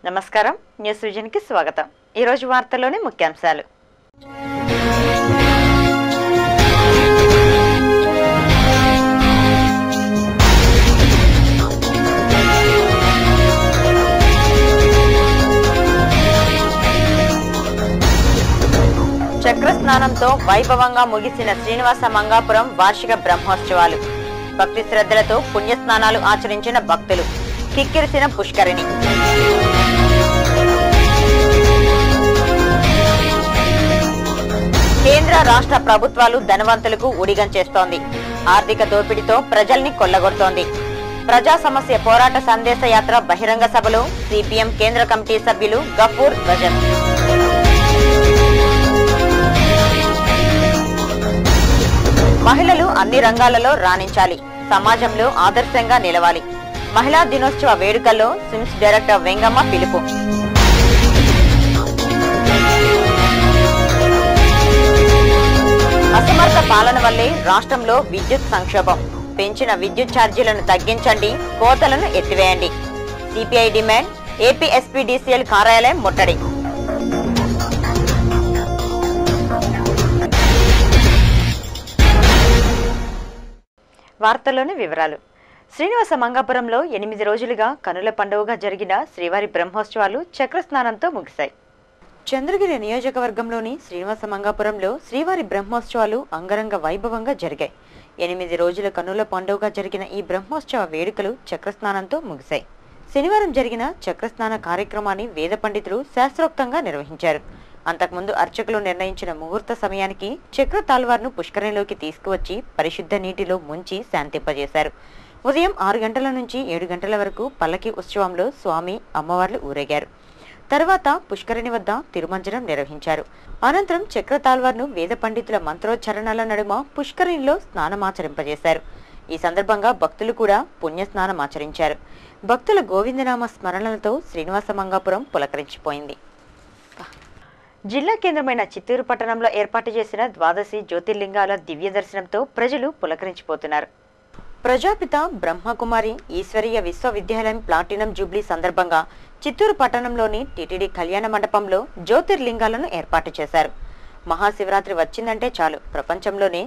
నమస్కారం, news vision కి స్వాగతం. ఈ రోజు వార్తల్లోని ముఖ్యాంశాలు. చక్రస్నానంతో వైభవంగా ముగిసిన శ్రీనివాస మంగాపురం వార్షిక బ్రహ్మోత్సవాలు. భక్తి శ్రద్ధలతో పుణ్యస్నానాలు ఆచరించిన భక్తులు, కిక్కిరిసిన పుష్కరిణి. కేంద్ర రాష్ట్ర ప్రభుత్వాలు ధనవంతులకు ఊడిగం చేస్తోంది. ఆర్థిక దోపిడీతో ప్రజల్ని కొల్లగొడుతోంది. ప్రజా సమస్య పోరాట సందేశ యాత్ర బహిరంగ సభలో సిపిఎం కేంద్ర కమిటీ సభ్యులు గఫూర్ రజన్. మహిళలు అన్ని రంగాలలో రాణించాలి, సమాజంలో ఆదర్శంగా నిలవాలి. మహిళా దినోత్సవ వేడుకల్లో సిమ్స్ డైరెక్టర్ వెంగమ్మ పిలుపు. అసమర్థ పాలన వల్లే రాష్ట్రంలో విద్యుత్ సంక్షోభం. పెంచిన విద్యుత్ ఛార్జీలను తగ్గించండి, కోతలను ఎత్తివేయండి. CPI demand. ఏపీ ఎస్పీడీసీఎల్ కార్యాలయం ముట్టడి. వార్తల్లోని వివరాలు. శ్రీనివాస మంగాపురంలో 8 రోజులుగా కనుల పండుగగా జరిగిన శ్రీవారి బ్రహ్మోత్సవాలు చక్రస్నానంతో ముగిశాయి. చంద్రగిరి నియోజకవర్గంలోని శ్రీనివాస మంగాపురంలో శ్రీవారి బ్రహ్మోత్సవాలు అంగరంగ వైభవంగా జరిగాయి. 8 రోజుల కనుల పండుగగా జరిగిన ఈ బ్రహ్మోత్సవ వేడుకలు చక్రస్నానంతో ముగిశాయి. శనివారం జరిగిన చక్రస్నాన కార్యక్రమాన్ని వేద పండితులు శాస్త్రోక్తంగా నిర్వహించారు. అంతకుముందు అర్చకులు నిర్ణయించిన ముహూర్త సమయానికి చక్ర తాల్వార్ను పుష్కరంలోకి తీసుకువచ్చి పరిశుద్ధ నీటిలో ముంచి శాంతింపజేశారు. ఉదయం 6 గంటల నుంచి 7 గంటల వరకు పల్లకి ఉత్సవంలో స్వామి, అమ్మవార్లు ఊరేగారు. తర్వాత పుష్కరిణి వద్ద తిరుమంజనం నిర్వహించారు. అనంతరం చక్ర తాల్వార్ను వేద పండితుల మంత్రోచ్చరణల నడుమ పుష్కరిణిలో స్నానమాచరింపజేశారు. ఈ సందర్భంగా భక్తులు కూడా పుణ్య స్నానమాచరించారు. భక్తుల గోవిందనామ స్మరణలతో శ్రీనివాస మంగాపురం పులకరించిపోయింది. జిల్లా కేంద్రమైన చిత్తూరు పట్టణంలో ఏర్పాటు చేసిన ద్వాదశి జ్యోతిర్లింగాల దివ్య దర్శనంతో ప్రజలు పులకరించిపోతున్నారు. ప్రజాపిత బ్రహ్మకుమారి ఈశ్వరీయ విశ్వవిద్యాలయం ప్లాటినం జూబ్లీ సందర్భంగా చిత్తూరు పట్టణంలోని టిటిడి కళ్యాణ మండపంలో జ్యోతిర్లింగాలను ఏర్పాటు చేశారు. మహాశివరాత్రి వచ్చిందంటే చాలు ప్రపంచంలోనే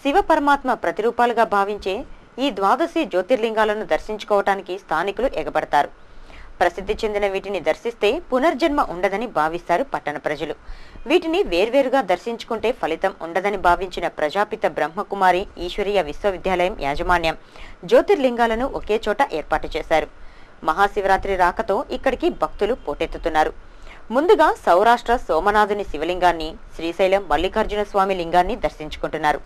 శివ పరమాత్మ ప్రతిరూపాలుగా భావించే ఈ ద్వాదశి జ్యోతిర్లింగాలను దర్శించుకోవటానికి స్థానికులు ఎగబడతారు. ప్రసిద్ధి చెందిన వీటిని దర్శిస్తే పునర్జన్మ ఉండదని భావిస్తారు పట్టణ ప్రజలు. వీటిని వేర్వేరుగా దర్శించుకుంటే ఫలితం ఉండదని భావించిన ప్రజాపిత బ్రహ్మకుమారి ఈశ్వరీయ విశ్వవిద్యాలయం యాజమాన్యం జ్యోతిర్లింగాలను ఒకే చోట ఏర్పాటు చేశారు. మహాశివరాత్రి రాకతో ఇక్కడికి భక్తులు పోటెత్తుతున్నారు. ముందుగా సౌరాష్ట్ర సోమనాథుని శివలింగాన్ని, శ్రీశైలం మల్లికార్జున స్వామి లింగాన్ని దర్శించుకుంటున్నారు.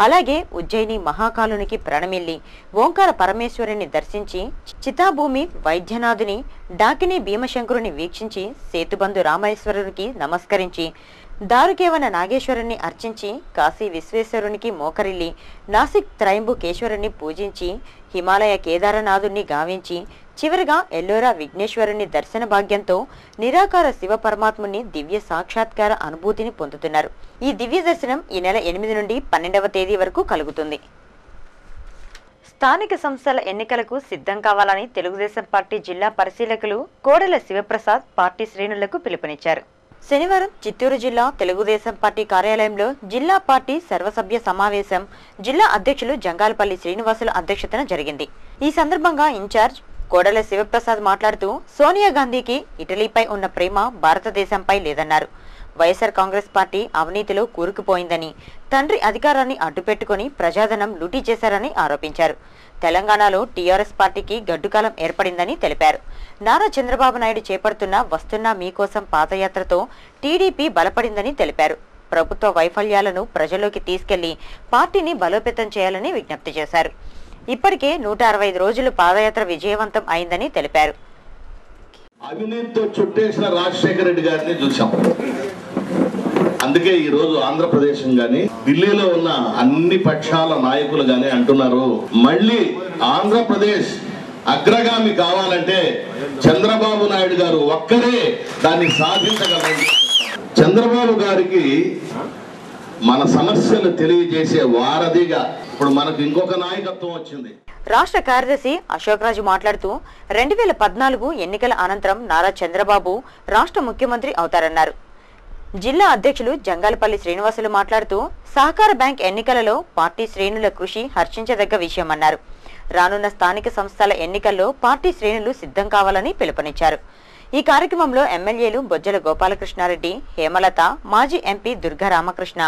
అలాగే ఉజ్జయిని మహాకాలునికి ప్రణమిల్లి ఓంకార పరమేశ్వరుని దర్శించి, చితాభూమి వైద్యనాథుని, డాకిని భీమశంకరుని వీక్షించి, సేతుబంధు రామేశ్వరునికి నమస్కరించి, దారుకేవన నాగేశ్వరుని అర్చించి, కాశీ విశ్వేశ్వరునికి మోకరిల్లి, నాసిక్ త్రయంబుకేశ్వరుని పూజించి, హిమాలయ కేదారనాథుని గావించి, చివరిగా ఎల్లోరా విఘ్నేశ్వరుని దర్శన భాగ్యంతో నిరాకార శివ పరమాత్ముని దివ్య సాక్షాత్కార అనుభూతిని పొందుతున్నారు. ఈ దివ్య దర్శనం ఈ నెల 8 నుండి 12వ తేదీ వరకు కలుగుతుంది. స్థానిక సంస్థల ఎన్నికలకు సిద్ధం కావాలని తెలుగుదేశం పార్టీ జిల్లా పరిశీలకులు కోడెల శివప్రసాద్ పార్టీ శ్రేణులకు పిలుపునిచ్చారు. శనివారం చిత్తూరు జిల్లా తెలుగుదేశం పార్టీ కార్యాలయంలో జిల్లా పార్టీ సర్వసభ్య సమావేశం జిల్లా అధ్యక్షులు జంగాలపల్లి శ్రీనివాసుల అధ్యక్షతన జరిగింది. ఈ సందర్భంగా ఇన్ఛార్జ్ కోడెల శివప్రసాద్ మాట్లాడుతూ, సోనియా గాంధీకి ఇటలీపై ఉన్న ప్రేమ భారతదేశంపై లేదన్నారు. వైఎస్ఆర్ కాంగ్రెస్ పార్టీ అవినీతిలో కూరుకుపోయిందని, తండ్రి అధికారాన్ని అడ్డుపెట్టుకుని ప్రజాధనం లూటీ చేశారని ఆరోపించారు. తెలంగాణలో టీఆర్ఎస్ పార్టీకి గడ్డుకాలం ఏర్పడిందని తెలిపారు. నారా చంద్రబాబు నాయుడు చేపడుతున్న వస్తున్న మీకోసం పాదయాత్రతో టీడీపీ బలపడిందని తెలిపారు. ప్రభుత్వ వైఫల్యాలను ప్రజల్లోకి తీసుకెళ్లి పార్టీని బలోపేతం చేయాలని విజ్ఞప్తి చేశారు. ఇప్పటికే 165 రోజులు పాదయాత్ర విజయవంతం అయిందని తెలిపారు. అవినీతితో చుట్టేసిన రాజశేఖర రెడ్డి గారిని చూసాం. అందుకే ఈ రోజు ఆంధ్రప్రదేశ్ గాని, ఢిల్లీలో ఉన్న అన్ని పక్షాల నాయకులు గాని అంటున్నారు, మళ్ళీ ఆంధ్రప్రదేశ్ అగ్రగామి కావాలంటే చంద్రబాబు నాయుడు గారు ఒక్కరే దాన్ని సాధించగలరు. చంద్రబాబు గారికి మన సమస్యలు తెలియజేసే వారధిగా ఇప్పుడు మనకు ఇంకొక నాయకత్వం వచ్చింది. రాష్ట్ర కార్యదర్శి అశోక్ రాజు మాట్లాడుతూ 2014 ఎన్నికల అనంతరం నారా చంద్రబాబు రాష్ట్ర ముఖ్యమంత్రి అవుతారన్నారు. జిల్లా అధ్యక్షులు జంగాలపల్లి శ్రీనివాసులు మాట్లాడుతూ సహకార బ్యాంక్ ఎన్నికలలో పార్టీ శ్రేణుల కృషి హర్షించదగ్గ విషయమన్నారు. రానున్న స్థానిక సంస్థల ఎన్నికల్లో పార్టీ శ్రేణులు సిద్ధం కావాలని పిలుపునిచ్చారు. ఈ కార్యక్రమంలో ఎమ్మెల్యేలు బొజ్జల గోపాలకృష్ణారెడ్డి, హేమలత, మాజీ ఎంపీ దుర్గా రామకృష్ణ,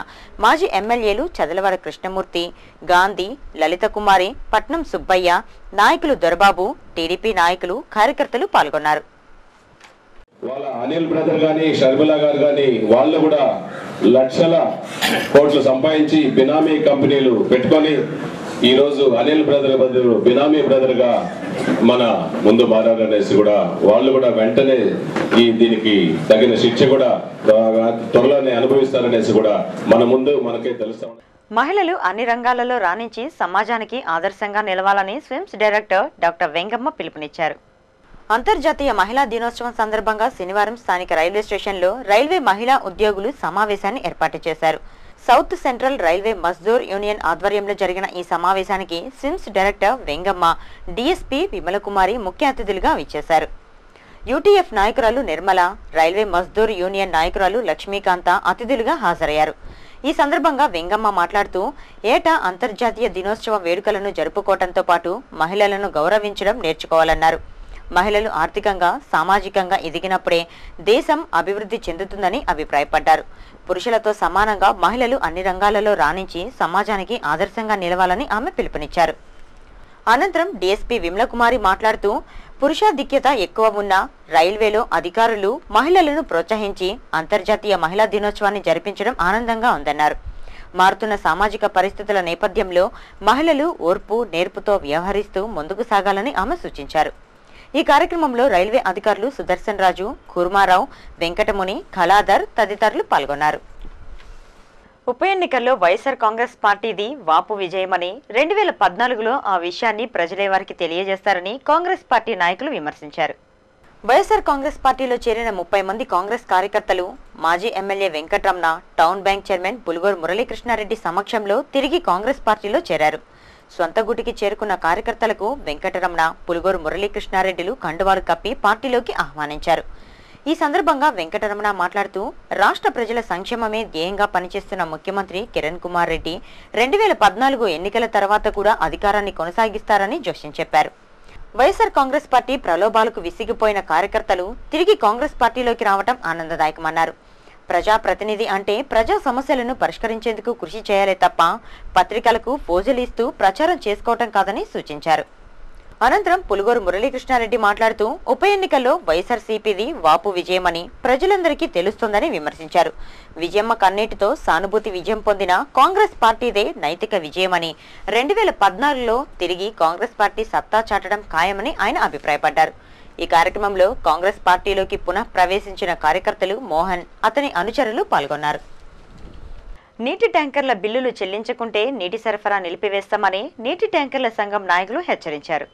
మాజీ ఎమ్మెల్యేలు చదలవాడ కృష్ణమూర్తి, గాంధీ, లలిత కుమారి, పట్నం సుబ్బయ్య, నాయకులు దొరబాబు, టీడీపీ నాయకులు, కార్యకర్తలు పాల్గొన్నారు. వాళ్ళ అనిల్ బ్రదర్ గాని షర్మిల గారు గాని వాళ్ళు కూడా లక్షల కోట్లు సంపాదించి బినామీ కంపెనీలు పెట్టుకొని ఈ రోజు అనిల్ బ్రదర్ బదులు బినామీ బ్రదర్ గా మన ముందు మారారనేసి కూడా వాళ్ళు కూడా వెంటనే దీనికి తగిన శిక్ష కూడా త్వరలోనే అనుభవిస్తారనేసి కూడా మన ముందు మనకే తెలుస్తా. మహిళలు అన్ని రంగాలలో రాణించి సమాజానికి ఆదర్శంగా నిలవాలని స్విమ్స్ డైరెక్టర్ డాక్టర్ వెంగమ్మ పిలుపునిచ్చారు. అంతర్జాతీయ మహిళా దినోత్సవం సందర్భంగా శనివారం స్థానిక రైల్వే స్టేషన్లో రైల్వే మహిళా ఉద్యోగులు సమావేశాన్ని ఏర్పాటు చేశారు. South central railway Mazdoor union ఆధ్వర్యంలో జరిగిన ఈ సమావేశానికి స్విమ్స్ డైరెక్టర్ వెంగమ్మ, డీఎస్పీ విమలకుమారి ముఖ్య అతిథులుగా విచ్చేశారు. యూటీఎఫ్ నాయకురాలు నిర్మల, రైల్వే మజ్దూర్ యూనియన్ నాయకురాలు లక్ష్మీకాంత అతిథులుగా హాజరయ్యారు. ఈ సందర్భంగా వెంగమ్మ మాట్లాడుతూ ఏటా అంతర్జాతీయ దినోత్సవ వేడుకలను జరుపుకోవడంతో పాటు మహిళలను గౌరవించడం నేర్చుకోవాలన్నారు. మహిళలు ఆర్థికంగా, సామాజికంగా ఎదిగినప్పుడే దేశం అభివృద్ధి చెందుతుందని అభిప్రాయపడ్డారు. పురుషులతో సమానంగా మహిళలు అన్ని రంగాలలో రాణించి సమాజానికి ఆదర్శంగా నిలవాలని ఆమె పిలుపునిచ్చారు. అనంతరం డీఎస్పీ విమలకుమారి మాట్లాడుతూ పురుషాధిక్యత ఎక్కువ ఉన్న రైల్వేలో అధికారులు మహిళలను ప్రోత్సహించి అంతర్జాతీయ మహిళా దినోత్సవాన్ని జరిపించడం ఆనందంగా ఉందన్నారు. మారుతున్న సామాజిక పరిస్థితుల నేపథ్యంలో మహిళలు ఓర్పు, నేర్పుతో వ్యవహరిస్తూ ముందుకు సాగాలని ఆమె సూచించారు. ఈ కార్యక్రమంలో రైల్వే అధికారులు సుదర్శన్ రాజు, కూర్మారావు, వెంకటముని, కళాధర్ తదితరులు పాల్గొన్నారు. ఉప ఎన్నికల్లో వైఎస్ఆర్ కాంగ్రెస్ పార్టీది వాపు విజయమని 2014లో ఆ విషయాన్ని ప్రజలే వారికి తెలియజేస్తారని కాంగ్రెస్ పార్టీ నాయకులు విమర్శించారు. వైఎస్ఆర్ కాంగ్రెస్ పార్టీలో చేరిన 30 మంది కాంగ్రెస్ కార్యకర్తలు మాజీ MLA Venkataramana, town bank chairman Pulugoru Murali Krishna Reddy సమక్షంలో తిరిగి కాంగ్రెస్ పార్టీలో చేరారు. సొంత గుటికి చేరుకున్న కార్యకర్తలకు వెంకటరమణ, పులుగోరు మురళీకృష్ణారెడ్డిలు కండువాలు కప్పి పార్టీలోకి ఆహ్వానించారు. ఈ సందర్భంగా వెంకటరమణ మాట్లాడుతూ రాష్ట్ర ప్రజల సంక్షేమమే ధ్యేయంగా పనిచేస్తున్న ముఖ్యమంత్రి కిరణ్ కుమార్ రెడ్డి 2014 ఎన్నికల తర్వాత కూడా అధికారాన్ని కొనసాగిస్తారని జోస్యం చెప్పారు. వైఎస్ఆర్ కాంగ్రెస్ పార్టీ ప్రలోభాలకు విసిగిపోయిన కార్యకర్తలు తిరిగి కాంగ్రెస్ పార్టీలోకి రావడం ఆనందదాయకమన్నారు. ప్రజాప్రతినిధి అంటే ప్రజా సమస్యలను పరిష్కరించేందుకు కృషి చేయాలే తప్ప పత్రికలకు పోజులు ఇస్తూ ప్రచారం చేసుకోవటం కాదని సూచించారు. అనంతరం పులుగోరు మురళీకృష్ణారెడ్డి మాట్లాడుతూ ఉప ఎన్నికల్లో వైఎస్ఆర్సీపీది వాపు విజయమని ప్రజలందరికీ తెలుస్తోందని విమర్శించారు. విజయమ్మ కన్నీటితో సానుభూతి విజయం పొందిన కాంగ్రెస్ పార్టీదే నైతిక విజయమని 2014లో తిరిగి కాంగ్రెస్ పార్టీ సత్తా చాటడం ఖాయమని ఆయన అభిప్రాయపడ్డారు. ఈ కార్యక్రమంలో కాంగ్రెస్ పార్టీలోకి పునః ప్రవేశించిన కార్యకర్తలు మోహన్, అతని అనుచరులు పాల్గొన్నారు. నీటి ట్యాంకర్ల బిల్లులు చెల్లించకుంటే నీటి సరఫరా నిలిపివేస్తామని నీటి ట్యాంకర్ల సంఘం నాయకులు హెచ్చరించారు.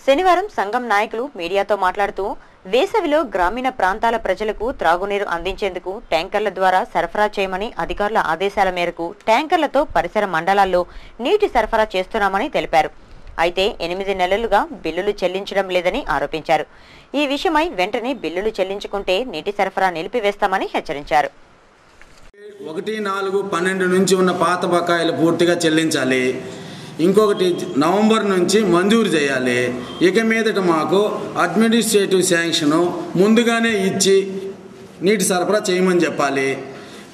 శనివారం సంఘం నాయకులు మీడియాతో మాట్లాడుతూ వేసవిలో గ్రామీణ ప్రాంతాల ప్రజలకు త్రాగునీరు అందించేందుకు ట్యాంకర్ల ద్వారా సరఫరా చేయమని అధికారుల ఆదేశాల మేరకు ట్యాంకర్లతో పరిసర మండలాల్లో నీటి సరఫరా చేస్తున్నామని తెలిపారు. అయితే 8 నెలలుగా బిల్లులు చెల్లించడం లేదని ఆరోపించారు. ఈ విషయమై వెంటనే బిల్లులు చెల్లించుకుంటే నీటి సరఫరా నిలిపివేస్తామని హెచ్చరించారు. 1/4/12 నుంచి ఉన్న పాత బకాయిలు పూర్తిగా చెల్లించాలి. ఇంకొకటి నవంబర్ నుంచి మంజూరు చేయాలి. ఇక మీదట మాకు అడ్మినిస్ట్రేటివ్ శాంక్షను ముందుగానే ఇచ్చి నీటి సరఫరా చేయమని చెప్పాలి.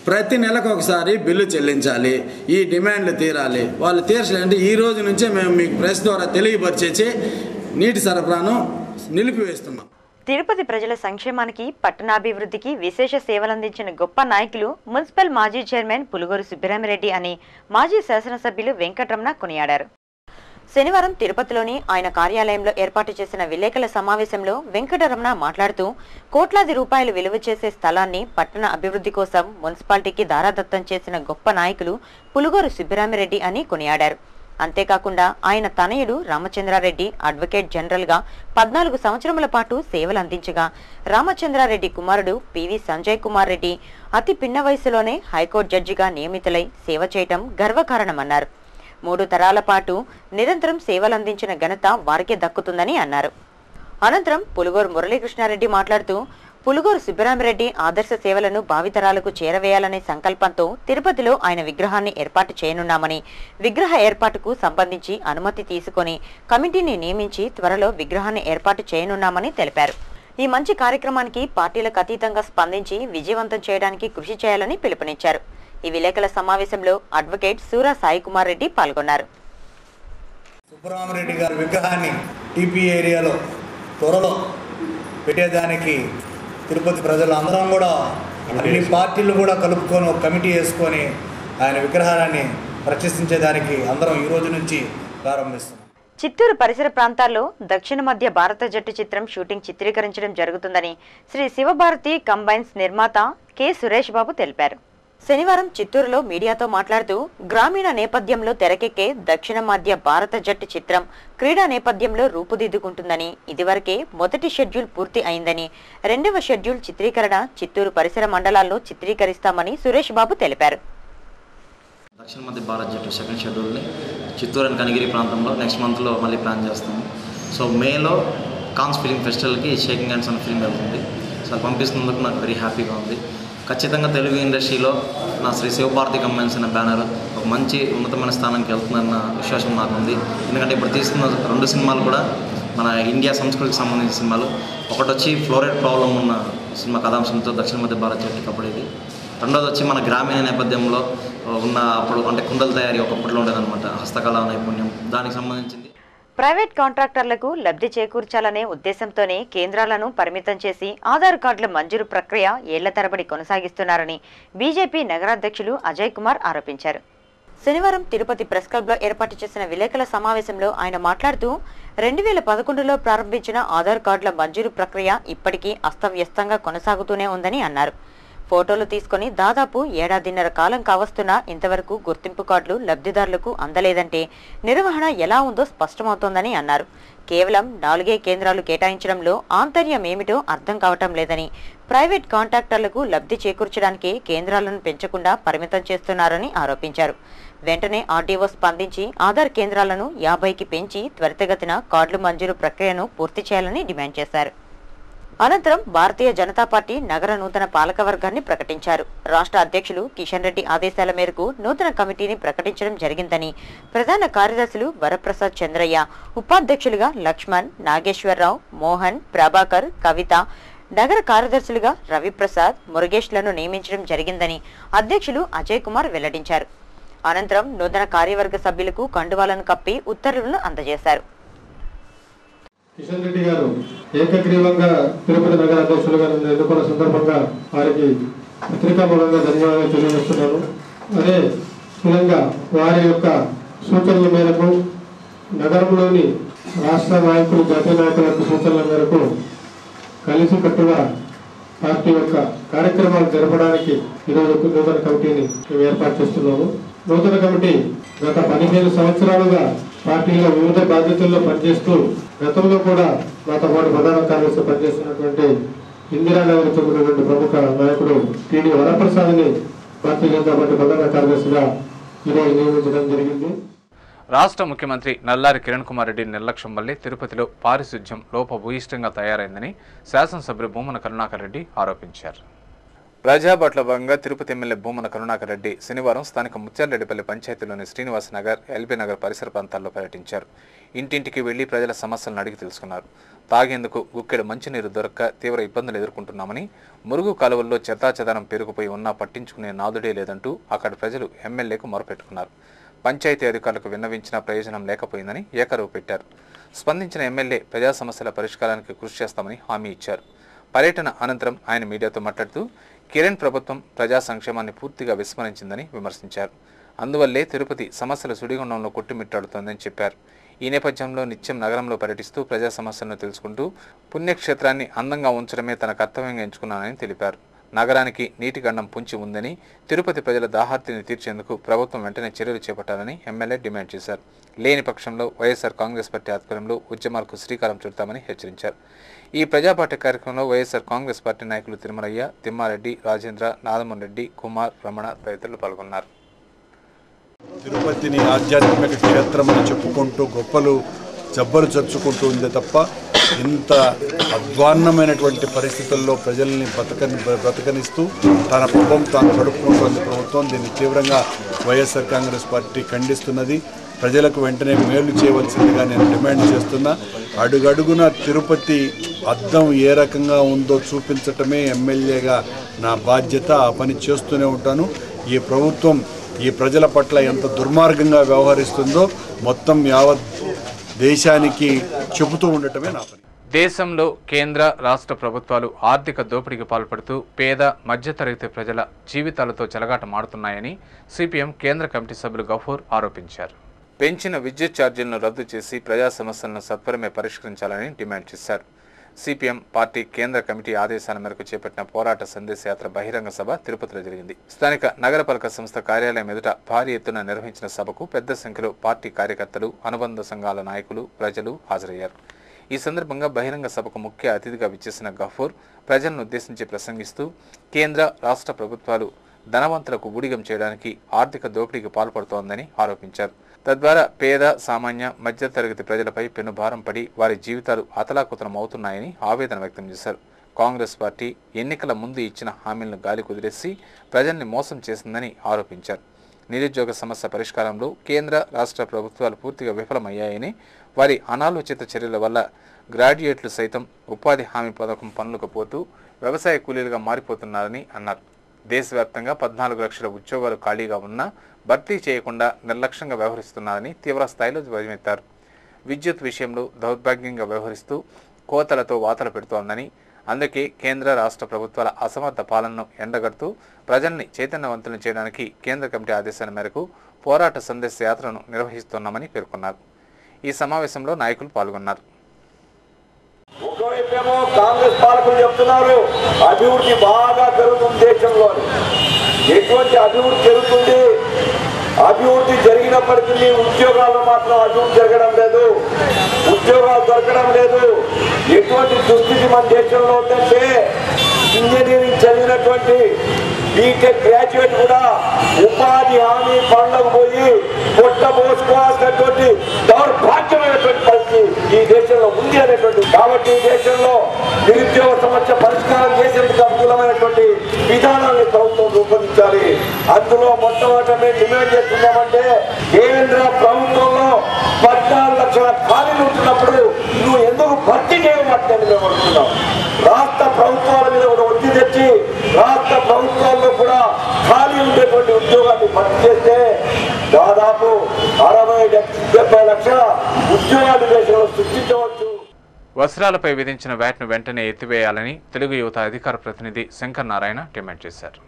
ప్రతి నెలకు ఒకసారి బిల్లు చెల్లించాలి. ఈ డిమాండ్లు తీరాలి. వాళ్ళు తీర్చాలంటే ఈ రోజు నుంచే మేము మీకు ప్రెస్ ద్వారా తెలియపరిచేసి నీటి సరఫరాను నిలిపివేస్తున్నాం. తిరుపతి ప్రజల సంక్షేమానికి, పట్టణాభివృద్ధికి విశేష సేవలందించిన గొప్ప నాయకులు మున్సిపల్ మాజీ చైర్మన్ పులుగోరు సుబ్బిరామిరెడ్డి అని మాజీ శాసనసభ్యులు వెంకటరమణ కొనియాడారు. శనివారం తిరుపతిలోని ఆయన కార్యాలయంలో ఏర్పాటు చేసిన విలేకరుల సమావేశంలో వెంకటరమణ మాట్లాడుతూ కోట్లాది రూపాయలు విలువ చేసే స్థలాన్ని పట్టణ అభివృద్ధి కోసం మున్సిపాలిటీకి దారాదత్తం చేసిన గొప్ప నాయకులు పులుగోరు సుబ్బిరామిరెడ్డి అని కొనియాడారు. అంతేకాకుండా ఆయన తనయుడు రామచంద్రారెడ్డి అడ్వకేట్ జనరల్ గా 14 సంవత్సరముల పాటు సేవలు అందించగా రామచంద్రారెడ్డి కుమారుడు పివి సంజయ్ కుమార్ రెడ్డి అతి పిన్న వయసులోనే హైకోర్టు జడ్జిగా నియమితులై సేవ చేయటం గర్వకారణమన్నారు. 3 తరాల పాటు నిరంతరం సేవలందించిన ఘనత వారికే దక్కుతుందని అన్నారు. అనంతరం పులుగూరు మురళీకృష్ణారెడ్డి మాట్లాడుతూ పులుగూరు సుబ్బరామిరెడ్డి ఆదర్శ సేవలను భావితరాలకు చేరవేయాలనే సంకల్పంతో తిరుపతిలో ఆయన విగ్రహాన్ని ఏర్పాటు చేయనున్నామని, విగ్రహ ఏర్పాటుకు సంబంధించి అనుమతి తీసుకుని కమిటీని నియమించి త్వరలో విగ్రహాన్ని ఏర్పాటు చేయనున్నామని తెలిపారు. ఈ మంచి కార్యక్రమానికి పార్టీలకు అతీతంగా స్పందించి విజయవంతం చేయడానికి కృషి చేయాలని పిలుపునిచ్చారు. ఈ విలేకరుల సమావేశంలో అడ్వకేట్ సూరా సాయి కుమార్ రెడ్డి పాల్గొన్నారు. సుబ్బరామిరెడ్డి గారి విగ్రహాన్ని టీపీ ఏరియాలో త్వరలో పెట్టేదానికి తిరుపతి ప్రజలు అందరం కూడా అన్ని పార్టీలు కూడా కలుపుకొని ఒక కమిటీ వేసుకొని ఆయన విగ్రహాన్ని ప్రతిష్ఠించేదానికి అందరం ఈ రోజు నుంచి ప్రారంభిస్తున్నాం. చిత్తూరు పరిసర ప్రాంతాల్లో దక్షిణ మధ్య భారత జట్టు చిత్రం షూటింగ్ చిత్రీకరించడం జరుగుతుందని శ్రీ శివభారతి కంబైన్స్ నిర్మాత కె సురేష్ బాబు తెలిపారు. శనివారం చిత్తూరులో మీడియాతో మాట్లాడుతూ గ్రామీణ నేపథ్యంలో తెరకెక్కే దక్షిణ మధ్య భారత జట్టు చిత్రం క్రీడా నేపథ్యంలో రూపుదిద్దుకుంటుందని, ఇదివరకే మొదటి షెడ్యూల్ పూర్తి అయిందని, 2వ షెడ్యూల్ చిత్రీకరణ చిత్తూరు పరిసర మండలాల్లో చిత్రీకరిస్తామని సురేష్ బాబు తెలిపారు. దక్షిణ మధ్య భారత్ జట్టు సెకండ్ షెడ్యూల్ని చిత్తూరు అండ్ కనిగిరి ప్రాంతంలో నెక్స్ట్ మంత్లో మళ్ళీ ప్లాన్ చేస్తాము. సో మేలో కాన్స్ ఫిలిం ఫెస్టివల్కి షేకింగ్ హ్యాండ్స్ అనే ఫిల్మ్ వెళ్తుంది. సో అది పంపిస్తున్నందుకు నాకు వెరీ హ్యాపీగా ఉంది. ఖచ్చితంగా తెలుగు ఇండస్ట్రీలో నా శ్రీ శివభారతి కంబైన్స్ అనే బ్యానర్ ఒక మంచి ఉన్నతమైన స్థానానికి వెళ్తుందన్న విశ్వాసం నాకు ఉంది. ఎందుకంటే ఇప్పుడు తీస్తున్న 2 సినిమాలు కూడా మన ఇండియా సంస్కృతికి సంబంధించిన సినిమాలు. ఒకటి వచ్చి ఫ్లోరైడ్ ప్రాబ్లం ఉన్న సినిమా కథాంశంతో దక్షిణ మధ్య భారత్ జట్టు కబడ్డీది. రెండోది వచ్చి మన గ్రామీణ నేపథ్యంలో ఉన్న అప్పుడు అంటే కుండల తయారీ ఒకప్పట్లో ఉండేదన్నమాట, హస్తకళా నైపుణ్యం, దానికి సంబంధించింది. ప్రైవేట్ కాంట్రాక్టర్లకు లబ్ధి చేకూర్చాలనే ఉద్దేశంతోనే కేంద్రాలను పరిమితం చేసి ఆధార్ కార్డుల మంజూరు ప్రక్రియ ఏళ్ల తరబడి కొనసాగిస్తున్నారని బీజేపీ నగరాధ్యక్షులు అజయ్ కుమార్ ఆరోపించారు. శనివారం తిరుపతి ప్రెస్ క్లబ్లో ఏర్పాటు చేసిన విలేకరుల సమావేశంలో ఆయన మాట్లాడుతూ 2011లో ప్రారంభించిన ఆధార్ కార్డుల మంజూరు ప్రక్రియ ఇప్పటికీ అస్తవ్యస్తంగా కొనసాగుతూనే ఉందని అన్నారు. ఫోటోలు తీసుకుని దాదాపు 1.5 కాలం కావస్తున్నా ఇంతవరకు గుర్తింపు కార్డులు లబ్ధిదారులకు అందలేదంటే నిర్వహణ ఎలా ఉందో స్పష్టమవుతోందని అన్నారు. కేవలం 4 కేంద్రాలు కేటాయించడంలో ఆంతర్యం ఏమిటో అర్థం కావటం లేదని, ప్రైవేట్ కాంట్రాక్టర్లకు లబ్ధి చేకూర్చడానికి కేంద్రాలను పెంచకుండా పరిమితం చేస్తున్నారని ఆరోపించారు. వెంటనే ఆర్డీఓ స్పందించి ఆధార్ కేంద్రాలను 50కి పెంచి త్వరితగతిన కార్డులు మంజూరు ప్రక్రియను పూర్తి చేయాలని డిమాండ్ చేశారు. అనంతరం భారతీయ జనతా పార్టీ నగర నూతన పాలకవర్గాన్ని ప్రకటించారు. రాష్ట్ర అధ్యక్షులు కిషన్ రెడ్డి ఆదేశాల మేరకు నూతన కమిటీని ప్రకటించడం జరిగిందని, ప్రధాన కార్యదర్శులు వరప్రసాద్ చంద్రయ్య, ఉపాధ్యక్షులుగా లక్ష్మణ్, నాగేశ్వరరావు, మోహన్, ప్రభాకర్, కవిత, నగర కార్యదర్శులుగా రవిప్రసాద్, మురుగేష్లను నియమించడం జరిగిందని అధ్యక్షులు అజయ్ కుమార్ వెల్లడించారు. అనంతరం నూతన కార్యవర్గ సభ్యులకు కండువాలను కప్పి ఉత్తర్వులను అందజేశారు. కిషన్ రెడ్డి గారు ఏకగ్రీవంగా తిరుపతి నగర అధ్యక్షులుగా ఎన్నుకున్న సందర్భంగా వారికి పత్రికా మూలంగా ధన్యవాదాలు తెలియజేస్తున్నాను. అదే విధంగా వారి యొక్క సూచనల మేరకు నగరంలోని రాష్ట్ర నాయకులు, జాతీయ నాయకుల యొక్క సూచనల మేరకు కలిసికట్టుగా పార్టీ యొక్క కార్యక్రమాలు జరపడానికి ఈరోజు నూతన కమిటీని మేము ఏర్పాటు చేస్తున్నాము. నూతన కమిటీ గత 15 సంవత్సరాలుగా పార్టీలో వివిధ బాధ్యతల్లో పనిచేస్తూ గతంలో కూడా నాతో పాటు ప్రధాన కార్యదర్శి పనిచేస్తున్నటువంటి ఇందిరానగర్ చెందినటువంటి ప్రముఖ నాయకుడు టీడీ వరప్రసాద్ని భారతీయ జనతా పార్టీ ప్రధాన కార్యదర్శిగా ఈరోజు నియమించడం జరిగింది. రాష్ట్ర ముఖ్యమంత్రి నల్లారి కిరణ్ కుమార్ రెడ్డి నిర్లక్ష్యం వల్లే తిరుపతిలో పారిశుధ్యం లోపభూయిష్టంగా తయారైందని శాసనసభ్యులు భూమన కరుణాకర్ రెడ్డి ఆరోపించారు. ప్రజాబాట్లో భాగంగా తిరుపతి ఎమ్మెల్యే భూమన కరుణాకర్ రెడ్డి శనివారం స్థానిక ముత్యాలరెడ్డిపల్లి పంచాయతీలోని శ్రీనివాస నగర్, ఎల్బీ నగర్ పరిసర ప్రాంతాల్లో పర్యటించారు. ఇంటింటికి వెళ్లి ప్రజల సమస్యలను అడిగి తెలుసుకున్నారు. తాగేందుకు గుక్కెడు మంచినీరు దొరక్క తీవ్ర ఇబ్బందులు ఎదుర్కొంటున్నామని, మురుగు కాలువల్లో చెత్తాచెదారం పెరిగిపోయి ఉన్నా పట్టించుకునే నాదుడే లేదంటూ అక్కడి ప్రజలు ఎమ్మెల్యేకు మొరపెట్టుకున్నారు. పంచాయతీ అధికారులకు విన్నవించిన ప్రయోజనం లేకపోయిందని ఏకరువు పెట్టారు. స్పందించిన ఎమ్మెల్యే ప్రజా సమస్యల పరిష్కారానికి కృషి చేస్తామని హామీ ఇచ్చారు. పర్యటన అనంతరం ఆయన మీడియాతో మాట్లాడుతూ కిరణ్ ప్రభుత్వం ప్రజా సంక్షేమాన్ని పూర్తిగా విస్మరించిందని విమర్శించారు. అందువల్లే తిరుపతి సమస్యల సుడిగుండంలో కొట్టుమిట్టాడుతోందని చెప్పారు. ఈ నేపథ్యంలో నిత్యం నగరంలో పర్యటిస్తూ ప్రజా సమస్యలను తెలుసుకుంటూ పుణ్యక్షేత్రాన్ని అందంగా ఉంచడమే తన కర్తవ్యంగా ఎంచుకున్నానని తెలిపారు. నగరానికి నీటి గండం పుంచి ఉందని, తిరుపతి ప్రజల దాహార్తిని తీర్చేందుకు ప్రభుత్వం వెంటనే చర్యలు చేపట్టాలని ఎమ్మెల్యే డిమాండ్ చేశారు. లేని పక్షంలో వైఎస్ఆర్ కాంగ్రెస్ పార్టీ ఆధ్వర్యంలో ఉద్యమాలకు శ్రీకారం చుడతామని హెచ్చరించారు. ఈ ప్రజాపార్టీ కార్యక్రమంలో వైఎస్ఆర్ కాంగ్రెస్ పార్టీ నాయకులు తిరుమలయ్య, తిమ్మారెడ్డి, రాజేంద్ర, నాదమోహన్ రెడ్డి, కుమార్, రమణ తదితరులు పాల్గొన్నారు. తిరుపతిని ఆధ్యాత్మిక క్షేత్రమని చెప్పుకుంటూ గొప్పలు జబ్బలు చర్చుకుంటూ ఉందే తప్ప ఇంత అధ్వాన్నమైనటువంటి పరిస్థితుల్లో ప్రజల్ని బ్రతకనిస్తూ తన ప్రభుత్వం తాను గడుపుకుంటోంది ప్రభుత్వం. దీన్ని తీవ్రంగా వైఎస్ఆర్ కాంగ్రెస్ పార్టీ ఖండిస్తున్నది. ప్రజలకు వెంటనే మేలు చేయవలసిందిగా నేను డిమాండ్ చేస్తున్నా. అడుగడుగున తిరుపతి అద్దం ఏ రకంగా ఉందో చూపించటమే ఎమ్మెల్యేగా నా బాధ్యత. ఆ పని చేస్తూనే ఉంటాను. ఈ ప్రభుత్వం ఈ ప్రజల పట్ల ఎంత దుర్మార్గంగా వ్యవహరిస్తుందో మొత్తం యావత్ దేశానికి చెబుతూ ఉండటమే నా పని. దేశంలో కేంద్ర రాష్ట్ర ప్రభుత్వాలు ఆర్థిక దోపిడీకి పాల్పడుతూ పేద మధ్యతరగతి ప్రజల జీవితాలతో చెలగాటమాడుతున్నాయని సిపిఎం కేంద్ర కమిటీ సభ్యులు గఫూర్ ఆరోపించారు. పెంచిన విద్యుత్ ఛార్జీలను రద్దు చేసి ప్రజా సమస్యలను సత్వరమే పరిష్కరించాలని డిమాండ్ చేశారు. సిపిఎం పార్టీ కేంద్ర కమిటీ ఆదేశాల మేరకు చేపట్టిన పోరాట సందేశయాత్ర బహిరంగ సభ తిరుపతిలో జరిగింది. స్థానిక నగరపాలక సంస్థ కార్యాలయం ఎదుట భారీ ఎత్తున నిర్వహించిన సభకు పెద్ద సంఖ్యలో పార్టీ కార్యకర్తలు, అనుబంధ సంఘాల నాయకులు, ప్రజలు హాజరయ్యారు. ఈ సందర్భంగా బహిరంగ సభకు ముఖ్య అతిథిగా విచ్చేసిన గఫూర్ ప్రజలను ఉద్దేశించి ప్రసంగిస్తూ కేంద్ర రాష్ట్ర ప్రభుత్వాలు ధనవంతులకు ఊడిగం చేయడానికి ఆర్థిక దోపిడీకి పాల్పడుతోందని ఆరోపించారు. తద్వారా పేద, సామాన్య, మధ్యతరగతి ప్రజలపై పెనుభారం పడి వారి జీవితాలు అతలాకుతలం అవుతున్నాయని ఆవేదన వ్యక్తం చేశారు. కాంగ్రెస్ పార్టీ ఎన్నికల ముందు ఇచ్చిన హామీలను గాలి కుదిరేసి ప్రజల్ని మోసం చేసిందని ఆరోపించారు. నిరుద్యోగ సమస్య పరిష్కారంలో కేంద్ర రాష్ట్ర ప్రభుత్వాలు పూర్తిగా విఫలమయ్యాయని, వారి అనాలోచిత చర్యల వల్ల గ్రాడ్యుయేట్లు సైతం ఉపాధి హామీ పథకం పనులకు పోతూ వ్యవసాయ కూలీలుగా మారిపోతున్నారని అన్నారు. దేశవ్యాప్తంగా 14 లక్షల ఉద్యోగాలు ఖాళీగా ఉన్నా భర్తీ చేయకుండా నిర్లక్ష్యంగా వ్యవహరిస్తున్నారని తీవ్ర స్థాయిలో ధ్వజమెత్తారు. విద్యుత్ విషయంలో దౌర్భాగ్యంగా వ్యవహరిస్తూ కోతలతో వాతలు పెడుతోందని, అందుకే కేంద్ర రాష్ట్ర ప్రభుత్వాల అసమర్థ పాలనను ఎండగడుతూ ప్రజల్ని చైతన్యవంతులను చేయడానికి కేంద్ర కమిటీ ఆదేశాల మేరకు పోరాట సందేశ యాత్రను నిర్వహిస్తున్నామని పేర్కొన్నారు. ఈ సమావేశంలో నాయకులు పాల్గొన్నారు. ఒకవైపేమో కాంగ్రెస్ పాలకులు చెప్తున్నారు అభివృద్ధి బాగా పెరుగుతుంది దేశంలో. ఎటువంటి అభివృద్ధి జరుగుతుంది? అభివృద్ధి జరిగినప్పటికీ ఉద్యోగాలు మాత్రం అభివృద్ధి జరగడం లేదు, ఉద్యోగాలు దొరకడం లేదు. ఎటువంటి దుస్థితి మన దేశంలో ఉందంటే ఇంజనీరింగ్ చదివినటువంటి బీటెక్ గ్రాడ్యుయేట్ కూడా ఉపాధి హామీ పనులకు పోయి పొట్ట పోసుకోవాల్సినటువంటి దౌర్భాగ్యమైనటువంటి పరిస్థితి ఈ దేశంలో ఉంది అనేటువంటి. కాబట్టి ఈ దేశంలో నిరుద్యోగ సమస్య పరిష్కారం చేసేందుకు అనుకూలమైనటువంటి విధానాన్ని ప్రభుత్వం రూపొందించాలి. అందులో మొట్టమొదటి మేము డిమాండ్ చేస్తున్నామంటే కేంద్ర ప్రభుత్వంలో 14 లక్షల ఖాళీలు ఉంటున్నప్పుడు నువ్వు ఎందుకు భర్తీ చేయమంటే మేము అడుగుతున్నాం. రాష్ట్ర ప్రభుత్వాల మీద కూడా ఒత్తిడి తెచ్చి రాష్ట్ర ప్రభుత్వాల్లో కూడా ఖాళీ ఉండేటువంటి ఉద్యోగాన్ని భర్తీ చేస్తే దాదాపు 60-70 లక్షల ఉద్యోగాలు దేశంలో సృష్టించవచ్చు. వస్త్రాలపై విధించిన వ్యాట్ను వెంటనే ఎత్తివేయాలని తెలుగు యువత అధికార ప్రతినిధి శంకర్ నారాయణ డిమాండ్ చేశారు.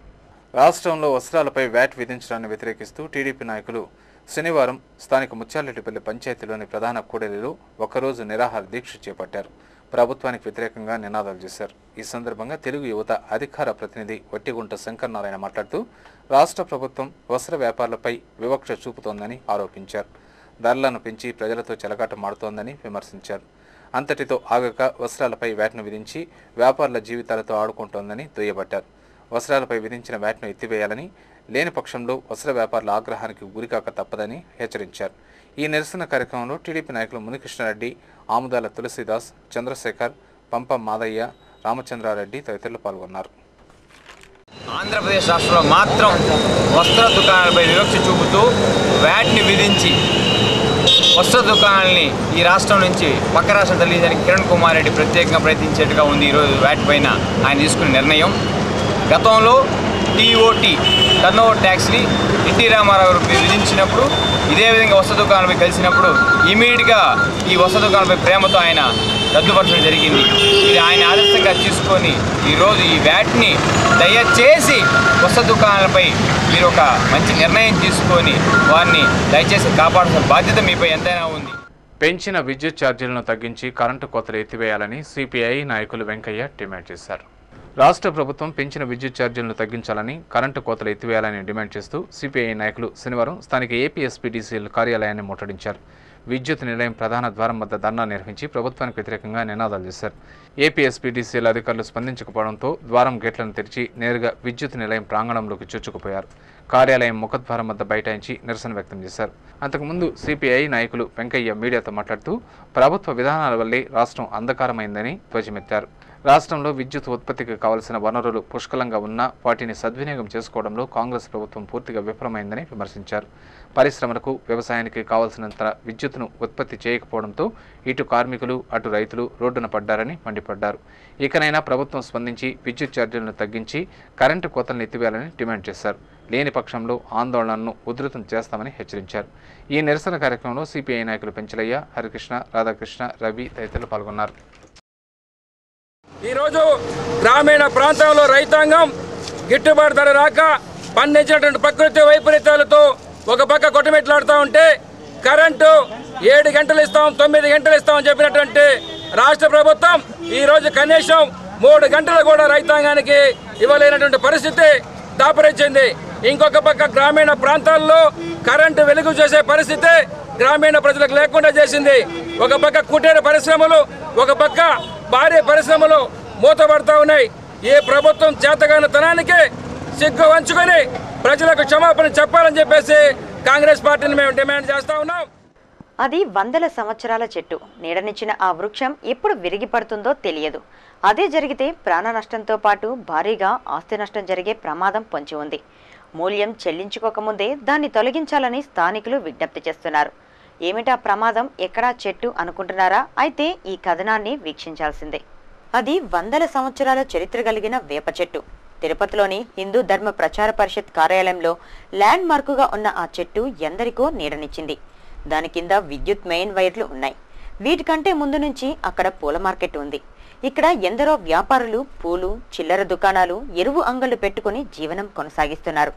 రాష్ట్రంలో వస్త్రాలపై వ్యాట్ విధించడాన్ని వ్యతిరేకిస్తూ టీడీపీ నాయకులు శనివారం స్థానిక ముత్యాలరెడ్డిపల్లి పంచాయతీలోని ప్రధాన కూడలిలో ఒకరోజు నిరాహార దీక్ష చేపట్టారు. ప్రభుత్వానికి వ్యతిరేకంగా నినాదాలు చేశారు. ఈ సందర్భంగా తెలుగు యువత అధికార ప్రతినిధి వట్టిగుంట శంకర్ నారాయణ మాట్లాడుతూ రాష్ట్ర ప్రభుత్వం వస్త్ర వ్యాపారులపై వివక్ష చూపుతోందని ఆరోపించారు. ధరలను పెంచి ప్రజలతో చెలగాటమాడుతోందని విమర్శించారు. అంతటితో ఆగక వస్త్రాలపై వ్యాట్ను విధించి వ్యాపారుల జీవితాలతో ఆడుకుంటోందని దుయ్యబట్టారు. వస్త్రాలపై విధించిన వ్యాట్ను ఎత్తివేయాలని, లేని పక్షంలో వస్త్ర వ్యాపారుల ఆగ్రహానికి గురికాక తప్పదని హెచ్చరించారు. ఈ నిరసన కార్యక్రమంలో టీడీపీ నాయకులు మునికృష్ణారెడ్డి, ఆముదాల తులసిదాస్, చంద్రశేఖర్, పంప మాదయ్య, రామచంద్రారెడ్డి తదితరులు పాల్గొన్నారు. ఆంధ్రప్రదేశ్ రాష్ట్రంలో మాత్రం వస్త్ర దుకాణాలపై వివక్ష చూపుతూ వ్యాట్ని విధించి వస్త్ర దుకాణాలని ఈ రాష్ట్రం నుంచి పక్క రాష్ట్రం తరలించడానికి కిరణ్ కుమార్ రెడ్డి ప్రత్యేకంగా ప్రయత్నించేట్టుగా ఉంది. ఈరోజు వ్యాట్ పైన ఆయన తీసుకున్న నిర్ణయం. గతంలో టీఓటీ టర్నోవర్ ట్యాక్స్ని ఎన్టీ రామారావు విధించినప్పుడు ఇదే విధంగా వస్త్ర దుకాణాలపై కలిసినప్పుడు ఇమీడియట్గా ఈ వస్త్ర దుకాణాలపై ప్రేమతో ఆయన రద్దుపరచడం జరిగింది. ఇది ఆయన ఆదర్శంగా తీసుకొని ఈరోజు ఈ వ్యాట్ని దయచేసి వస్త్ర దుకాణాలపై మీరు ఒక మంచి నిర్ణయం తీసుకొని వారిని దయచేసి కాపాడాల్సిన బాధ్యత మీపై ఎంతైనా ఉంది. పెంచిన విద్యుత్ ఛార్జీలను తగ్గించి కరెంటు కోతలు ఎత్తివేయాలని సిపిఐ నాయకులు వెంకయ్య డిమాండ్ చేశారు. రాష్ట్ర ప్రభుత్వం పెంచిన విద్యుత్ ఛార్జీలను తగ్గించాలని, కరెంటు కోతలు ఎత్తివేయాలని డిమాండ్ చేస్తూ సిపిఐ నాయకులు శనివారం స్థానిక ఏపీఎస్పీడీసీఎల్ కార్యాలయాన్ని ముట్టడించారు. విద్యుత్ నిలయం ప్రధాన ద్వారం వద్ద ధర్నా నిర్వహించి ప్రభుత్వానికి వ్యతిరేకంగా నినాదాలు చేశారు. ఏపీఎస్పీడీసీఎల్ అధికారులు స్పందించకపోవడంతో ద్వారం గేట్లను తెరిచి నేరుగా విద్యుత్ నిలయం ప్రాంగణంలోకి చొచ్చుకుపోయారు. కార్యాలయం ముఖద్వారం వద్ద బైఠాయించి నిరసన వ్యక్తం చేశారు. అంతకుముందు సిపిఐ నాయకులు వెంకయ్య మీడియాతో మాట్లాడుతూ ప్రభుత్వ విధానాల వల్లే రాష్ట్రం అంధకారమైందని ధ్వజమెత్తారు. రాష్ట్రంలో విద్యుత్ ఉత్పత్తికి కావలసిన వనరులు పుష్కలంగా ఉన్నా వాటిని సద్వినియోగం చేసుకోవడంలో కాంగ్రెస్ ప్రభుత్వం పూర్తిగా విఫలమైందని విమర్శించారు. పరిశ్రమలకు వ్యవసాయానికి కావాల్సినంత విద్యుత్తును ఉత్పత్తి చేయకపోవడంతో ఇటు కార్మికులు అటు రైతులు రోడ్డున పడ్డారని మండిపడ్డారు. ఇకనైనా ప్రభుత్వం స్పందించి విద్యుత్ ఛార్జీలను తగ్గించి కరెంటు కోతలను ఎత్తివేయాలని డిమాండ్ చేశారు. లేని పక్షంలో ఆందోళనను ఉధృతం చేస్తామని హెచ్చరించారు. ఈ నిరసన కార్యక్రమంలో సిపిఐ నాయకులు పెంచలయ్య, హరికృష్ణ, రాధాకృష్ణ, రవి తదితరులు పాల్గొన్నారు. ఈరోజు గ్రామీణ ప్రాంతంలో రైతాంగం గిట్టుబాటు ధర రాక పండించినటువంటి ప్రకృతి వైపరీత్యాలతో ఒక పక్క కొట్టుమిట్లాడుతూ ఉంటే కరెంటు 7 గంటలు ఇస్తాం 9 గంటలు ఇస్తామని చెప్పినటువంటి రాష్ట్ర ప్రభుత్వం ఈరోజు కనీసం 3 గంటలు కూడా రైతాంగానికి ఇవ్వలేనటువంటి పరిస్థితి దాపరించింది. ఇంకొక పక్క గ్రామీణ ప్రాంతాల్లో కరెంటు వెలుగు చేసే పరిస్థితి గ్రామీణ ప్రజలకు లేకుండా చేసింది. ఒక పక్క కుటీర పరిశ్రమలు, ఒక పక్క భారీ పరిశ్రమలు మూతపడతా ఉన్నాయి. ఈ ప్రభుత్వం చేతగానితనానికి సిగ్గు వంచుకొని ప్రజలకు క్షమాపణ చెప్పాలని చెప్పేసి కాంగ్రెస్ పార్టీని మేము డిమాండ్ చేస్తా ఉన్నాం. అది వందల సంవత్సరాల చెట్టు. నీడనిచ్చిన ఆ వృక్షం ఎప్పుడు విరిగి పడుతుందో తెలియదు. అదే జరిగితే ప్రాణ నష్టంతో పాటు భారీగా ఆస్తి నష్టం జరిగే ప్రమాదం పొంచి ఉంది. మూల్యం చెల్లించుకోకముందే దాన్ని తొలగించాలని స్థానికులు విజ్ఞప్తి చేస్తున్నారు. ఏమిటా ప్రమాదం, ఎక్కడా చెట్టు అనుకుంటున్నారా? అయితే ఈ కథనాన్ని వీక్షించాల్సిందే. అది వందల సంవత్సరాల చరిత్ర కలిగిన వేప చెట్టు. తిరుపతిలోని హిందూ ధర్మ ప్రచార పరిషత్ కార్యాలయంలో ల్యాండ్ మార్కుగా ఉన్న ఆ చెట్టు ఎందరికో నీడనిచ్చింది. దాని కింద విద్యుత్ మెయిన్ వైర్లు ఉన్నాయి. వీటికంటే ముందు నుంచి అక్కడ పూల మార్కెట్ ఉంది. ఇక్కడ ఎందరో వ్యాపారులు పూలు, చిల్లర దుకాణాలు, ఎరువు అంగళ్లు పెట్టుకుని జీవనం కొనసాగిస్తున్నారు.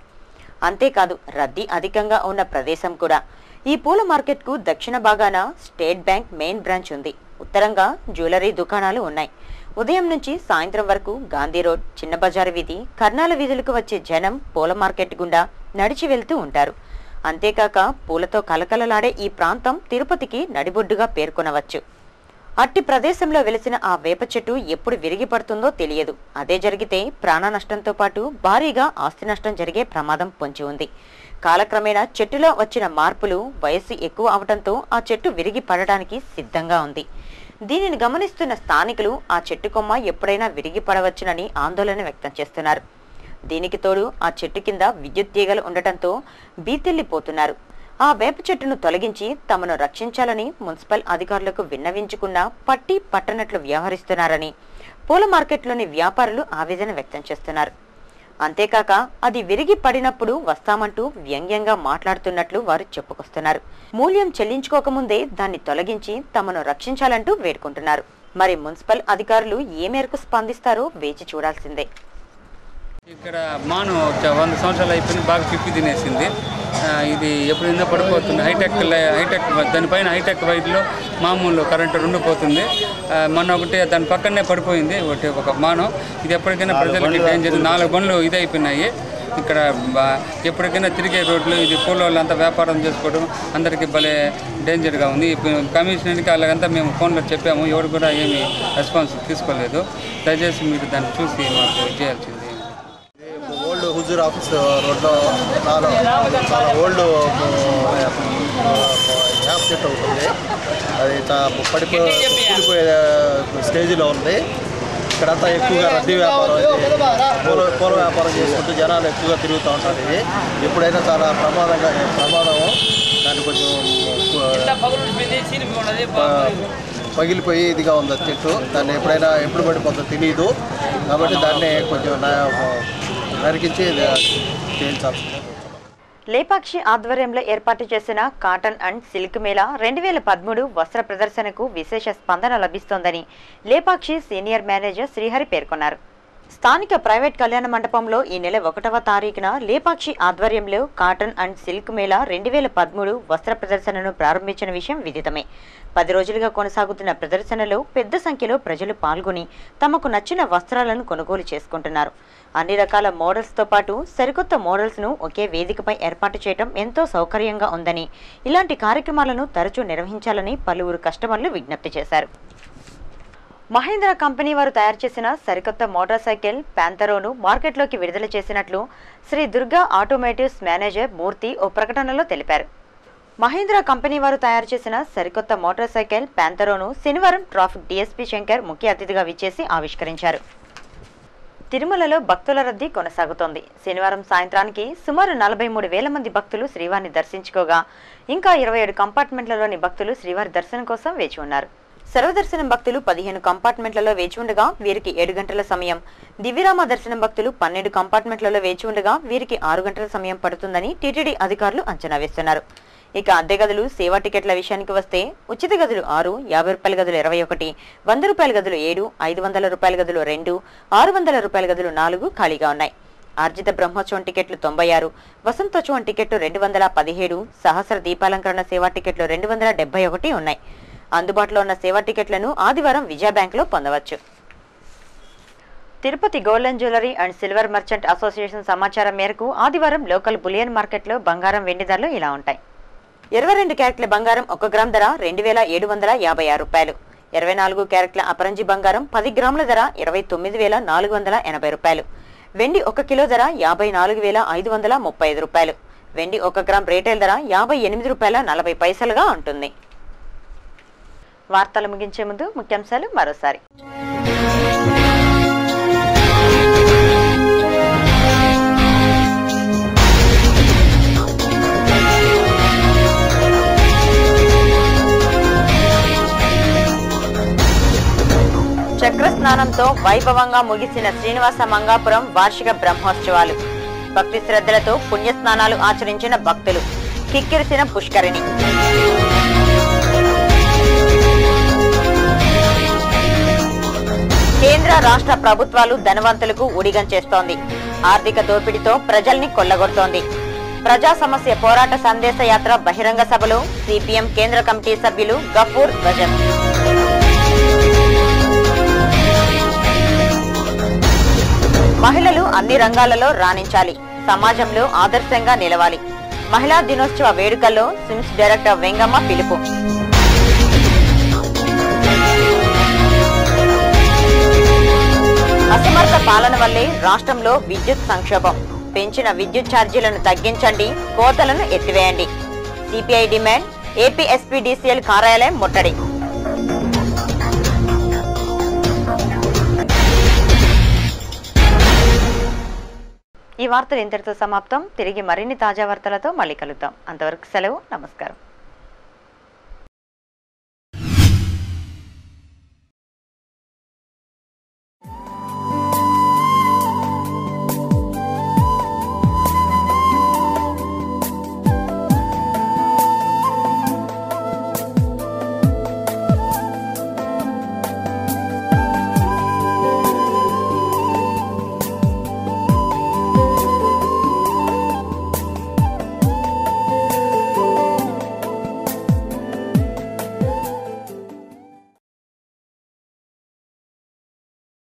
అంతేకాదు రద్దీ అధికంగా ఉన్న ప్రదేశం కూడా. ఈ పూల మార్కెట్కు దక్షిణ భాగాన స్టేట్ బ్యాంక్ మెయిన్ బ్రాంచ్ ఉంది. ఉత్తరంగా జ్యువెలరీ దుకాణాలు ఉన్నాయి. ఉదయం నుంచి సాయంత్రం వరకు గాంధీ రోడ్, చిన్న బజారు వీధి, కర్నాల వీధులకు వచ్చే జనం పూల మార్కెట్ గుండా నడిచి వెళ్తూ ఉంటారు. అంతేకాక పూలతో కలకలలాడే ఈ ప్రాంతం తిరుపతికి నడిబొడ్డుగా పేర్కొనవచ్చు. అట్టి ప్రదేశంలో వెలిసిన ఆ వేప చెట్టు ఎప్పుడు విరిగి పడుతుందో తెలియదు. అదే జరిగితే ప్రాణ నష్టంతో పాటు భారీగా ఆస్తి నష్టం జరిగే ప్రమాదం పొంచి ఉంది. కాలక్రమేణా చెట్టులో వచ్చిన మార్పులు, వయస్సు ఎక్కువ అవడంతో ఆ చెట్టు విరిగి పడడానికి సిద్ధంగా ఉంది. దీనిని గమనిస్తున్న స్థానికులు ఆ చెట్టు కొమ్మ ఎప్పుడైనా విరిగి పడవచ్చునని ఆందోళన వ్యక్తం చేస్తున్నారు. దీనికి తోడు ఆ చెట్టు కింద విద్యుత్ తీగలు ఉండటంతో బీతెల్లిపోతున్నారు. ఆ వేప చెట్టును తొలగించి తమను రక్షించాలని మున్సిపల్ అధికారులకు విన్నవించుకున్నా పట్టి పట్టనట్లు వ్యవహరిస్తున్నారని పూల మార్కెట్లోని వ్యాపారులు ఆవేదన వ్యక్తం చేస్తున్నారు. అంతేకాక అది విరిగి పడినప్పుడు వస్తామంటూ వ్యంగ్యంగా మాట్లాడుతున్నట్లు వారు చెప్పుకొస్తున్నారు. మూల్యం చెల్లించుకోకముందే దాన్ని తొలగించి తమను రక్షించాలంటూ వేడుకుంటున్నారు. మరి మున్సిపల్ అధికారులు ఏ మేరకు స్పందిస్తారో వేచి చూడాల్సిందే. ఇక్కడ మాను 100 సంవత్సరాలు అయిపోయింది, బాగా పిప్పి తినేసింది. ఇది ఎప్పుడైనా పడిపోతుంది. హైటెక్ దానిపైన హైటెక్ వైర్లో మామూలు కరెంటు పోతుంది. మొన్న ఒకటి దాని పక్కనే పడిపోయింది ఒక మాను. ఇది ఎప్పటికైనా ప్రజలకి డేంజర్. 4 బండ్లు ఇదైపోయినాయి. ఇక్కడ ఎప్పటికైనా తిరిగే రోడ్లు, ఇది పూల వాళ్ళంతా వ్యాపారం చేసుకోవడం అందరికీ భలే డేంజర్గా ఉంది. కమిషనర్కి అలాగంతా మేము ఫోన్లో చెప్పాము, ఎవరు కూడా ఏమీ రెస్పాన్స్ తీసుకోలేదు. దయచేసి మీరు దాన్ని చూసి మాకు చేయాల్సింది. ఓల్డ్ హుజూర్ ఆఫీస్ రోడ్లో చాలా ఓల్డ్ యాప్ చెట్టు ఉంటుంది. అది కూలిపోయే స్టేజ్లో ఉంది. ఇక్కడంతా ఎక్కువగా రద్దీ వ్యాపారం, పూల వ్యాపారం చేసుకుంటూ జనాలు ఎక్కువగా తిరుగుతూ ఉంటారు. ఇది ఎప్పుడైనా చాలా ప్రమాదం. దాన్ని కొంచెం పగిలిపోయి ఇదిగా ఉంది చెట్టు. దాన్ని ఎప్పుడు పడిపోతుందో తెలియదు. కాబట్టి దాన్ని కొంచెం నరికించి చేయించాలి. లేపాక్షి ఆధ్వర్యంలో ఏర్పాటు చేసిన కాటన్ అండ్ సిల్క్ మేళా 2013 వస్త్ర ప్రదర్శనకు విశేష స్పందన లభిస్తోందని లేపాక్షి సీనియర్ మేనేజర్ శ్రీహరి పేర్కొన్నారు. స్థానిక ప్రైవేట్ కళ్యాణ మండపంలో ఈ నెల 1వ తారీఖున లేపాక్షి ఆధ్వర్యంలో కాటన్ అండ్ సిల్క్ మేళా 2013 వస్త్ర ప్రదర్శనను ప్రారంభించిన విషయం విదితమే. 10 రోజులుగా కొనసాగుతున్న ప్రదర్శనలో పెద్ద సంఖ్యలో ప్రజలు పాల్గొని తమకు నచ్చిన వస్త్రాలను కొనుగోలు చేసుకుంటున్నారు. అన్ని రకాల మోడల్స్తో పాటు సరికొత్త మోడల్స్ను ఒకే వేదికపై ఏర్పాటు చేయడం ఎంతో సౌకర్యంగా ఉందని, ఇలాంటి కార్యక్రమాలను తరచూ నిర్వహించాలని పలువురు కస్టమర్లు విజ్ఞప్తి చేశారు. మహీంద్రా కంపెనీ వారు తయారు చేసిన సరికొత్త మోటార్ సైకిల్ ప్యాంథరోను మార్కెట్లోకి విడుదల చేసినట్లు శ్రీ దుర్గా ఆటోమేటివ్స్ మేనేజర్ మూర్తి ఓ ప్రకటనలో తెలిపారు. మహీంద్రా కంపెనీ వారు తయారు చేసిన సరికొత్త మోటార్ సైకిల్ ప్యాంథరోను శనివారం ట్రాఫిక్ డీఎస్పీ శంకర్ ముఖ్య అతిథిగా విచ్చేసి ఆవిష్కరించారు. తిరుమలలో భక్తుల రద్దీ కొనసాగుతోంది. శనివారం సాయంత్రానికి సుమారు 43,000 మంది భక్తులు శ్రీవారిని దర్శించుకోగా ఇంకా 27 కంపార్ట్మెంట్లలోని భక్తులు శ్రీవారి దర్శనం కోసం వేచి ఉన్నారు. సర్వదర్శనం భక్తులు 15 కంపార్ట్మెంట్లలో వేచి ఉండగా వీరికి 7 గంటల సమయం, దివ్యరామ దర్శనం భక్తులు 12 కంపార్ట్మెంట్లలో వేచి ఉండగా వీరికి 6 గంటల సమయం పడుతుందని టీటీడీ అధికారులు అంచనా వేస్తున్నారు. ఇక అద్దె గదులు, సేవా టికెట్ల విషయానికి వస్తే ఉచిత గదులు 6, 50 రూపాయల గదులు 21, 100 రూపాయల గదులు 7, 500 రూపాయల గదులు 2, 600 రూపాయల గదులు 4 ఖాళీగా ఉన్నాయి. ఆర్జిత బ్రహ్మోత్సవం టికెట్లు 96, వసంతోత్సవం టికెట్లు 217, సహస్ర దీపాలంకరణ సేవా టికెట్లు 271 ఉన్నాయి. అందుబాటులో ఉన్న సేవా టికెట్లను ఆదివారం విజయ బ్యాంకులో పొందవచ్చు. Tirupati golden jewellery and silver merchant association సమాచారం మేరకు ఆదివారం లోకల్ బులియన్ మార్కెట్లో బంగారం వెండి ధరలు ఇలా ఉంటాయి. 22 క్యారెట్ల బంగారం 1 గ్రామ్ ధర 2,756 రూపాయలు. 24 క్యారెట్ల అపరంజి బంగారం 10 గ్రాముల ధర 29,480 రూపాయలు. వెండి 1 కిలో ధర 54,535 రూపాయలు. వెండి 1 గ్రామ్ రీటైల్ ధర 58 రూపాయల 40 పైసలుగా ఉంటుంది. వార్తలు ముగించే ముందు ముఖ్యాంశాలు మరోసారి. చక్ర స్నానంతో వైభవంగా ముగిసిన శ్రీనివాస మంగాపురం వార్షిక బ్రహ్మోత్సవాలు. భక్తి శ్రద్ధలతో పుణ్యస్నానాలు ఆచరించిన భక్తులు, కిక్కిరిసిన పుష్కరిణి. కేంద్ర రాష్ట్ర ప్రభుత్వాలు ధనవంతులకు ఊడిగం చేస్తోంది. ఆర్థిక దోపిడీతో ప్రజల్ని కొల్లగొడుతోంది. ప్రజా సమస్య పోరాట సందేశ యాత్ర బహిరంగ సభలో సిపిఎం కేంద్ర కమిటీ సభ్యులు గఫూర్ ధ్వజం. మహిళలు అన్ని రంగాలలో రాణించాలి, సమాజంలో ఆదర్శంగా నిలవాలి. మహిళా దినోత్సవ వేడుకల్లో సిమ్స్ డైరెక్టర్ వెంగమ్మ పిలుపు. అసమర్థ పాలన వల్లే రాష్ట్రంలో విద్యుత్ సంక్షోభం. పెంచిన విద్యుత్ ఛార్జీలను తగ్గించండి, కోతలను ఎత్తివేయండి. CPI demand. ఏపీ ఎస్పీడీసీఎల్ కార్యాలయం ముట్టడి. ఈ వార్తలు ఇంతటితో సమాప్తం. తిరిగి మరిన్ని తాజా వార్తలతో మళ్ళీ కలుద్దాం. అంతవరకు సెలవు. నమస్కారం.